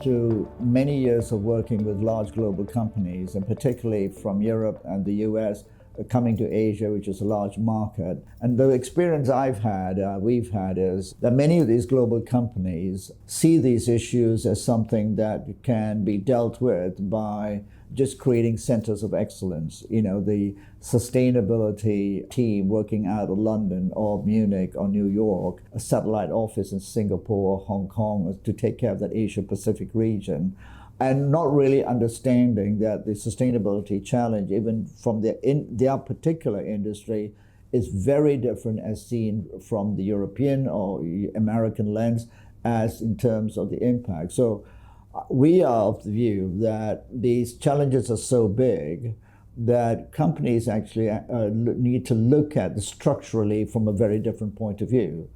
after many years of working with large global companies, and particularly from Europe and the US, coming to Asia, which is a large market. And the experience we've had is that many of these global companies see these issues as something that can be dealt with by just creating centers of excellence. You know, the sustainability team working out of London or Munich or New York, a satellite office in Singapore or Hong Kong to take care of that Asia Pacific region, and not really understanding that the sustainability challenge, even from their particular industry, is very different as seen from the European or American lens as in terms of the impact. So we are of the view that these challenges are so big that companies actually need to look at this structurally from a very different point of view.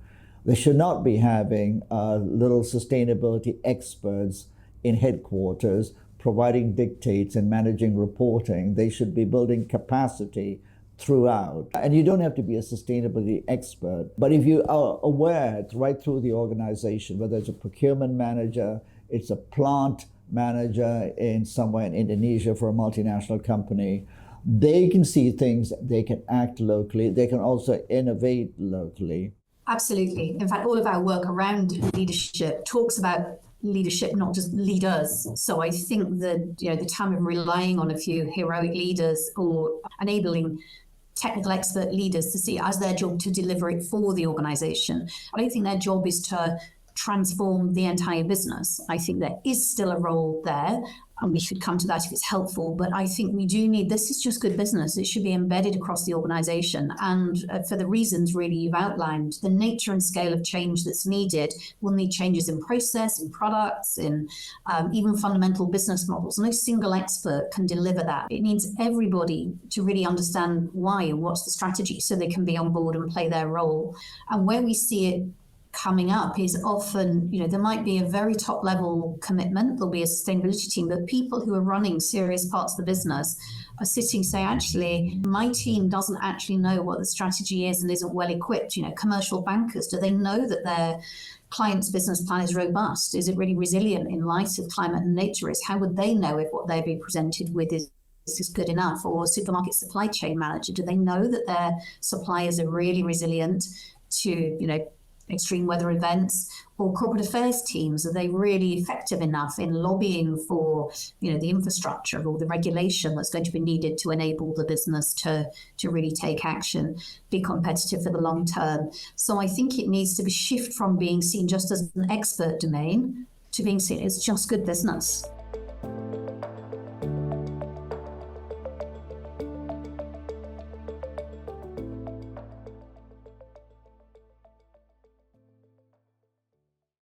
They should not be having little sustainability experts in headquarters providing dictates and managing reporting. They should be building capacity throughout. And you don't have to be a sustainability expert, but if you are aware right through the organization, whether it's a procurement manager, it's a plant manager in somewhere in Indonesia for a multinational company, they can see things, they can act locally, they can also innovate locally. Absolutely. In fact, all of our work around leadership talks about leadership, not just leaders. So I think that, the time of relying on a few heroic leaders or enabling technical expert leaders to see it as their job to deliver it for the organization, I don't think their job is to transform the entire business. I think there is still a role there, and we should come to that if it's helpful. But I think we do need, this is just good business. It should be embedded across the organization. And for the reasons really you've outlined, the nature and scale of change that's needed will need changes in process, in products, in even fundamental business models. No single expert can deliver that. It needs everybody to really understand why and what's the strategy so they can be on board and play their role. And where we see it coming up is often, there might be a very top level commitment, there'll be a sustainability team, but people who are running serious parts of the business are sitting saying, actually, my team doesn't actually know what the strategy is and isn't well equipped. Commercial bankers, do they know that their client's business plan is robust? Is it really resilient in light of climate and nature risk? How would they know if what they're being presented with is good enough? Or supermarket supply chain manager, do they know that their suppliers are really resilient to, extreme weather events? Or corporate affairs teams, are they really effective enough in lobbying for, the infrastructure or the regulation that's going to be needed to enable the business to really take action, be competitive for the long term? So I think it needs to be shift from being seen just as an expert domain to being seen as just good business.